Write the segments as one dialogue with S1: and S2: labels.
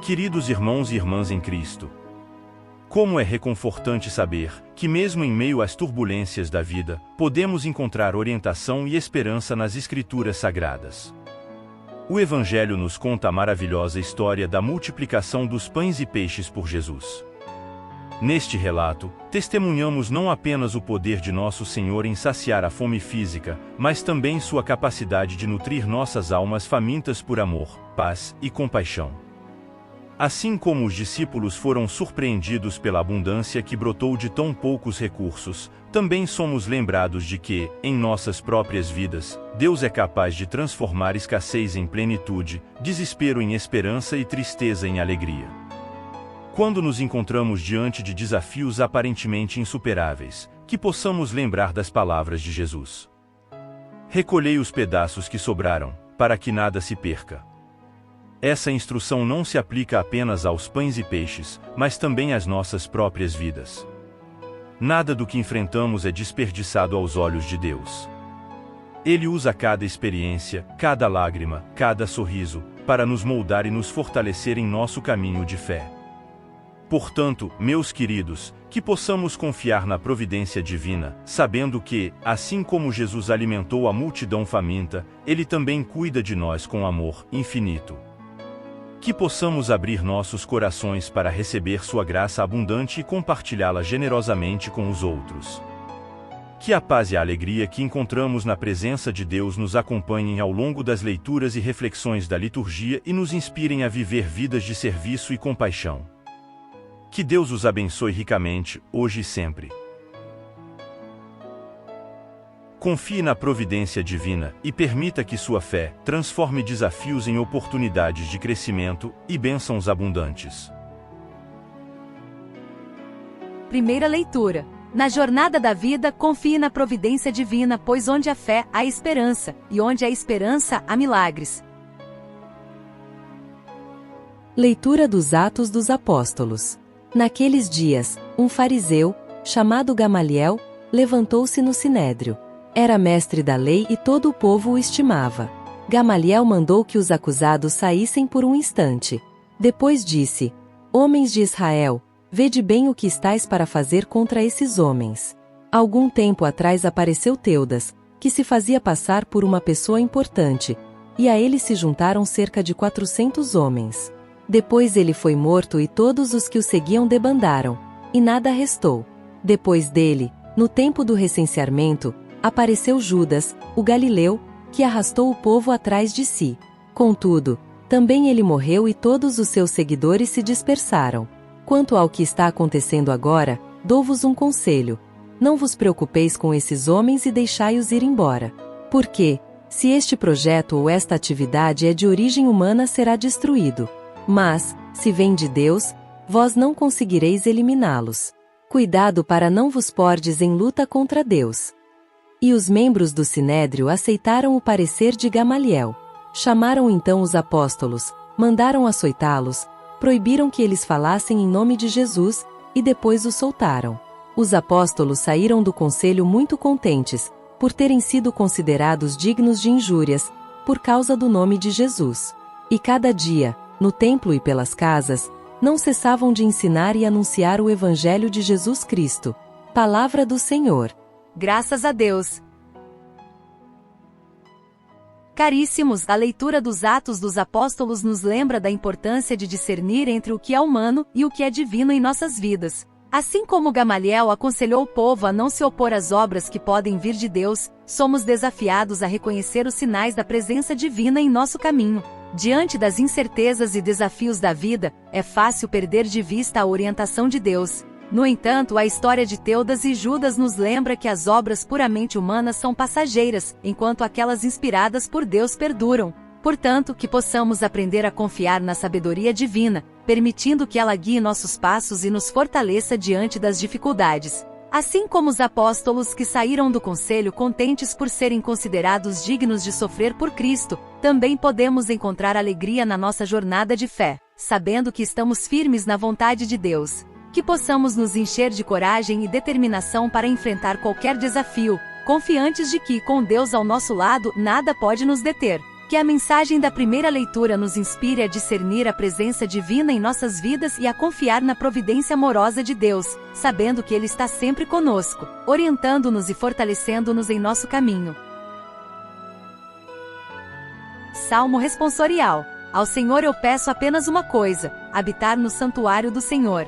S1: Queridos irmãos e irmãs em Cristo, como é reconfortante saber que, mesmo em meio às turbulências da vida, podemos encontrar orientação e esperança nas Escrituras Sagradas. O Evangelho nos conta a maravilhosa história da multiplicação dos pães e peixes por Jesus. Neste relato, testemunhamos não apenas o poder de nosso Senhor em saciar a fome física, mas também sua capacidade de nutrir nossas almas famintas por amor, paz e compaixão. Assim como os discípulos foram surpreendidos pela abundância que brotou de tão poucos recursos, também somos lembrados de que, em nossas próprias vidas, Deus é capaz de transformar escassez em plenitude, desespero em esperança e tristeza em alegria. Quando nos encontramos diante de desafios aparentemente insuperáveis, que possamos lembrar das palavras de Jesus. Recolhei os pedaços que sobraram, para que nada se perca. Essa instrução não se aplica apenas aos pães e peixes, mas também às nossas próprias vidas. Nada do que enfrentamos é desperdiçado aos olhos de Deus. Ele usa cada experiência, cada lágrima, cada sorriso, para nos moldar e nos fortalecer em nosso caminho de fé. Portanto, meus queridos, que possamos confiar na providência divina, sabendo que, assim como Jesus alimentou a multidão faminta, Ele também cuida de nós com amor infinito. Que possamos abrir nossos corações para receber sua graça abundante e compartilhá-la generosamente com os outros. Que a paz e a alegria que encontramos na presença de Deus nos acompanhem ao longo das leituras e reflexões da liturgia e nos inspirem a viver vidas de serviço e compaixão. Que Deus os abençoe ricamente, hoje e sempre. Confie na providência divina e permita que sua fé transforme desafios em oportunidades de crescimento e bênçãos abundantes.
S2: Primeira leitura. Na jornada da vida, confie na providência divina, pois onde há fé, há esperança, e onde há esperança, há milagres.
S3: Leitura dos Atos dos Apóstolos. Naqueles dias, um fariseu, chamado Gamaliel, levantou-se no sinédrio. Era mestre da lei e todo o povo o estimava. Gamaliel mandou que os acusados saíssem por um instante. Depois disse: Homens de Israel, vede bem o que estáis para fazer contra esses homens. Algum tempo atrás apareceu Teudas, que se fazia passar por uma pessoa importante, e a ele se juntaram cerca de 400 homens. Depois ele foi morto e todos os que o seguiam debandaram, e nada restou. Depois dele, no tempo do recenseamento, apareceu Judas, o galileu, que arrastou o povo atrás de si. Contudo, também ele morreu e todos os seus seguidores se dispersaram. Quanto ao que está acontecendo agora, dou-vos um conselho. Não vos preocupeis com esses homens e deixai-os ir embora. Porque, se este projeto ou esta atividade é de origem humana, será destruído. Mas, se vem de Deus, vós não conseguireis eliminá-los. Cuidado para não vos pordes em luta contra Deus. E os membros do Sinédrio aceitaram o parecer de Gamaliel. Chamaram então os apóstolos, mandaram açoitá-los, proibiram que eles falassem em nome de Jesus, e depois os soltaram. Os apóstolos saíram do conselho muito contentes, por terem sido considerados dignos de injúrias, por causa do nome de Jesus. E cada dia, no templo e pelas casas, não cessavam de ensinar e anunciar o Evangelho de Jesus Cristo. Palavra do Senhor.
S2: Graças a Deus. Caríssimos, a leitura dos Atos dos Apóstolos nos lembra da importância de discernir entre o que é humano e o que é divino em nossas vidas. Assim como Gamaliel aconselhou o povo a não se opor às obras que podem vir de Deus, somos desafiados a reconhecer os sinais da presença divina em nosso caminho. Diante das incertezas e desafios da vida, é fácil perder de vista a orientação de Deus. No entanto, a história de Teudas e Judas nos lembra que as obras puramente humanas são passageiras, enquanto aquelas inspiradas por Deus perduram. Portanto, que possamos aprender a confiar na sabedoria divina, permitindo que ela guie nossos passos e nos fortaleça diante das dificuldades. Assim como os apóstolos que saíram do conselho contentes por serem considerados dignos de sofrer por Cristo, também podemos encontrar alegria na nossa jornada de fé, sabendo que estamos firmes na vontade de Deus. Que possamos nos encher de coragem e determinação para enfrentar qualquer desafio, confiantes de que, com Deus ao nosso lado, nada pode nos deter. Que a mensagem da primeira leitura nos inspire a discernir a presença divina em nossas vidas e a confiar na providência amorosa de Deus, sabendo que Ele está sempre conosco, orientando-nos e fortalecendo-nos em nosso caminho. Salmo responsorial. Ao Senhor eu peço apenas uma coisa: habitar no santuário do Senhor.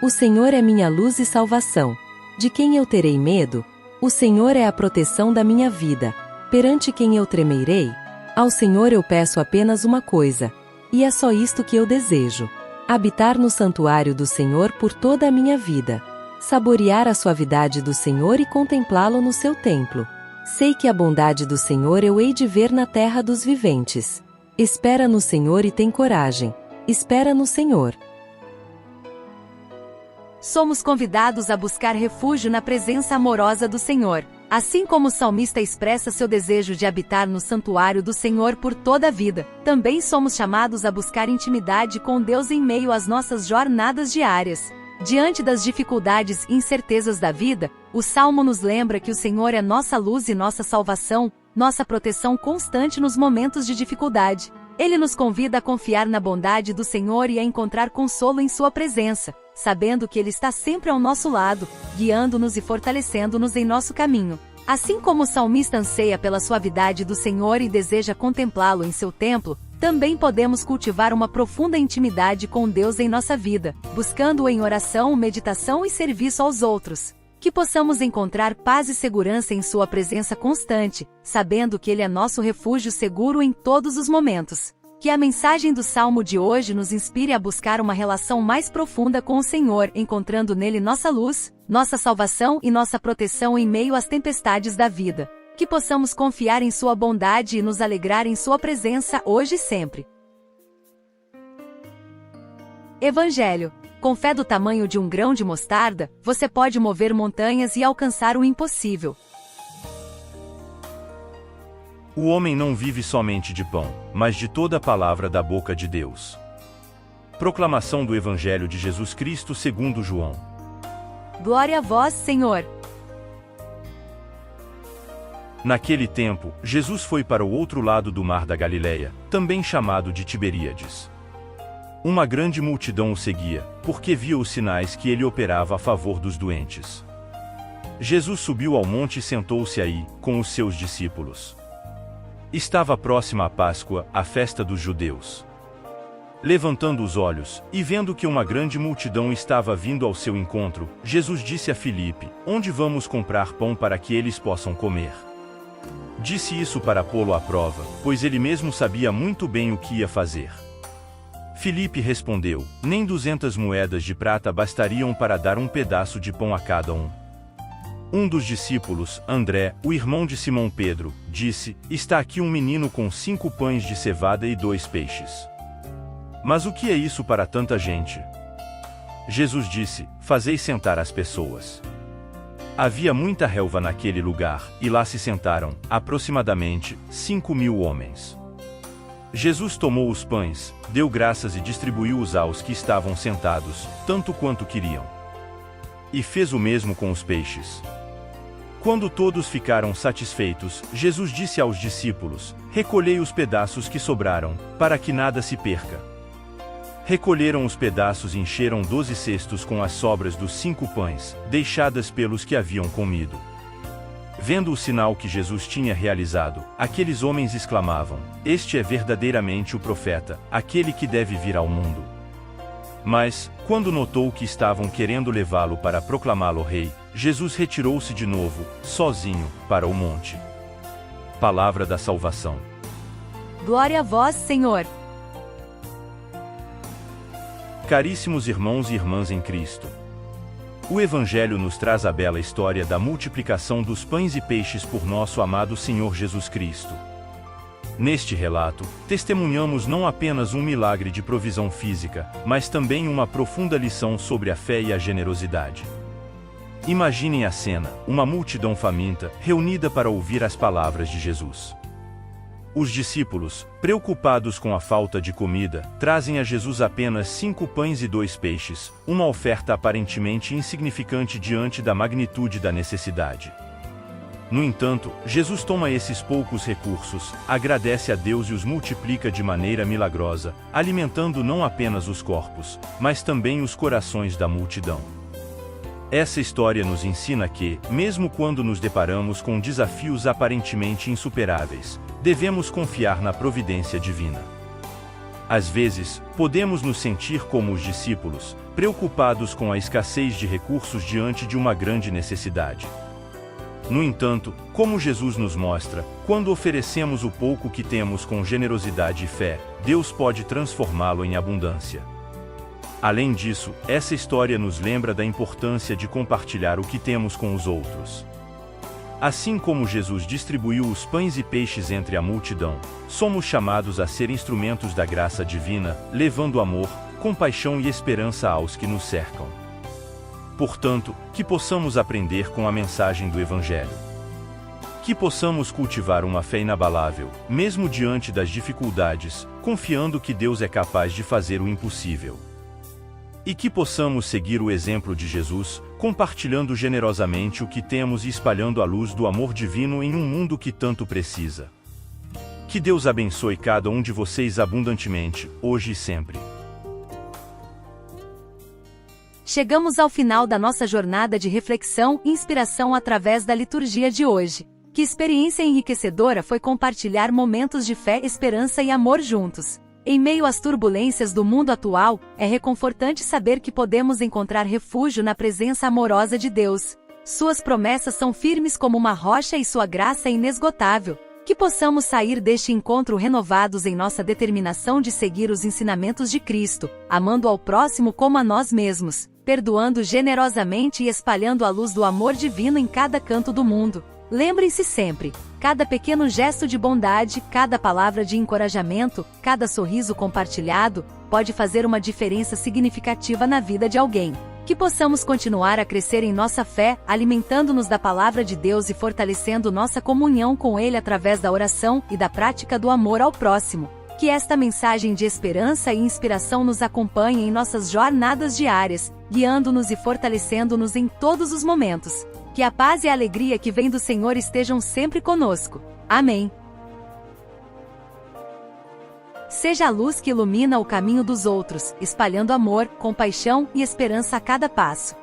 S3: O Senhor é minha luz e salvação. De quem eu terei medo? O Senhor é a proteção da minha vida. Perante quem eu tremerei? Ao Senhor eu peço apenas uma coisa. E é só isto que eu desejo: habitar no santuário do Senhor por toda a minha vida. Saborear a suavidade do Senhor e contemplá-lo no seu templo. Sei que a bondade do Senhor eu hei de ver na terra dos viventes. Espera no Senhor e tem coragem. Espera no Senhor.
S2: Somos convidados a buscar refúgio na presença amorosa do Senhor. Assim como o salmista expressa seu desejo de habitar no santuário do Senhor por toda a vida, também somos chamados a buscar intimidade com Deus em meio às nossas jornadas diárias. Diante das dificuldades e incertezas da vida, o Salmo nos lembra que o Senhor é nossa luz e nossa salvação, nossa proteção constante nos momentos de dificuldade. Ele nos convida a confiar na bondade do Senhor e a encontrar consolo em sua presença, sabendo que Ele está sempre ao nosso lado, guiando-nos e fortalecendo-nos em nosso caminho. Assim como o salmista anseia pela suavidade do Senhor e deseja contemplá-lo em seu templo, também podemos cultivar uma profunda intimidade com Deus em nossa vida, buscando-o em oração, meditação e serviço aos outros. Que possamos encontrar paz e segurança em sua presença constante, sabendo que Ele é nosso refúgio seguro em todos os momentos. Que a mensagem do Salmo de hoje nos inspire a buscar uma relação mais profunda com o Senhor, encontrando nele nossa luz, nossa salvação e nossa proteção em meio às tempestades da vida. Que possamos confiar em sua bondade e nos alegrar em sua presença hoje e sempre. Evangelho. Com fé do tamanho de um grão de mostarda, você pode mover montanhas e alcançar o impossível.
S1: O homem não vive somente de pão, mas de toda a palavra da boca de Deus. Proclamação do Evangelho de Jesus Cristo segundo João.
S2: Glória a vós, Senhor.
S1: Naquele tempo, Jesus foi para o outro lado do mar da Galileia, também chamado de Tiberíades. Uma grande multidão o seguia, porque via os sinais que ele operava a favor dos doentes. Jesus subiu ao monte e sentou-se aí, com os seus discípulos. Estava próxima a Páscoa, a festa dos judeus. Levantando os olhos, e vendo que uma grande multidão estava vindo ao seu encontro, Jesus disse a Filipe: "Onde vamos comprar pão para que eles possam comer?" Disse isso para pô-lo à prova, pois ele mesmo sabia muito bem o que ia fazer. Filipe respondeu: "Nem 200 moedas de prata bastariam para dar um pedaço de pão a cada um." Um dos discípulos, André, o irmão de Simão Pedro, disse: "Está aqui um menino com 5 pães de cevada e 2 peixes. Mas o que é isso para tanta gente?" Jesus disse: "Fazei sentar as pessoas." Havia muita relva naquele lugar, e lá se sentaram, aproximadamente, 5.000 homens. Jesus tomou os pães, deu graças e distribuiu-os aos que estavam sentados, tanto quanto queriam. E fez o mesmo com os peixes. Quando todos ficaram satisfeitos, Jesus disse aos discípulos: "Recolhei os pedaços que sobraram, para que nada se perca." Recolheram os pedaços e encheram 12 cestos com as sobras dos 5 pães, deixadas pelos que haviam comido. Vendo o sinal que Jesus tinha realizado, aqueles homens exclamavam: "Este é verdadeiramente o profeta, aquele que deve vir ao mundo." Mas, quando notou que estavam querendo levá-lo para proclamá-lo rei, Jesus retirou-se de novo, sozinho, para o monte. Palavra da salvação.
S2: Glória a vós, Senhor.
S1: Caríssimos irmãos e irmãs em Cristo, o Evangelho nos traz a bela história da multiplicação dos pães e peixes por nosso amado Senhor Jesus Cristo. Neste relato, testemunhamos não apenas um milagre de provisão física, mas também uma profunda lição sobre a fé e a generosidade. Imaginem a cena, uma multidão faminta, reunida para ouvir as palavras de Jesus. Os discípulos, preocupados com a falta de comida, trazem a Jesus apenas 5 pães e 2 peixes, uma oferta aparentemente insignificante diante da magnitude da necessidade. No entanto, Jesus toma esses poucos recursos, agradece a Deus e os multiplica de maneira milagrosa, alimentando não apenas os corpos, mas também os corações da multidão. Essa história nos ensina que, mesmo quando nos deparamos com desafios aparentemente insuperáveis, devemos confiar na providência divina. Às vezes, podemos nos sentir como os discípulos, preocupados com a escassez de recursos diante de uma grande necessidade. No entanto, como Jesus nos mostra, quando oferecemos o pouco que temos com generosidade e fé, Deus pode transformá-lo em abundância. Além disso, essa história nos lembra da importância de compartilhar o que temos com os outros. Assim como Jesus distribuiu os pães e peixes entre a multidão, somos chamados a ser instrumentos da graça divina, levando amor, compaixão e esperança aos que nos cercam. Portanto, que possamos aprender com a mensagem do Evangelho. Que possamos cultivar uma fé inabalável, mesmo diante das dificuldades, confiando que Deus é capaz de fazer o impossível. E que possamos seguir o exemplo de Jesus, compartilhando generosamente o que temos e espalhando a luz do amor divino em um mundo que tanto precisa. Que Deus abençoe cada um de vocês abundantemente, hoje e sempre.
S2: Chegamos ao final da nossa jornada de reflexão e inspiração através da liturgia de hoje. Que experiência enriquecedora foi compartilhar momentos de fé, esperança e amor juntos. Em meio às turbulências do mundo atual, é reconfortante saber que podemos encontrar refúgio na presença amorosa de Deus. Suas promessas são firmes como uma rocha e sua graça é inesgotável. Que possamos sair deste encontro renovados em nossa determinação de seguir os ensinamentos de Cristo, amando ao próximo como a nós mesmos, perdoando generosamente e espalhando a luz do amor divino em cada canto do mundo. Lembrem-se sempre, cada pequeno gesto de bondade, cada palavra de encorajamento, cada sorriso compartilhado, pode fazer uma diferença significativa na vida de alguém. Que possamos continuar a crescer em nossa fé, alimentando-nos da palavra de Deus e fortalecendo nossa comunhão com Ele através da oração e da prática do amor ao próximo. Que esta mensagem de esperança e inspiração nos acompanhe em nossas jornadas diárias, guiando-nos e fortalecendo-nos em todos os momentos. Que a paz e a alegria que vem do Senhor estejam sempre conosco. Amém. Seja a luz que ilumina o caminho dos outros, espalhando amor, compaixão e esperança a cada passo.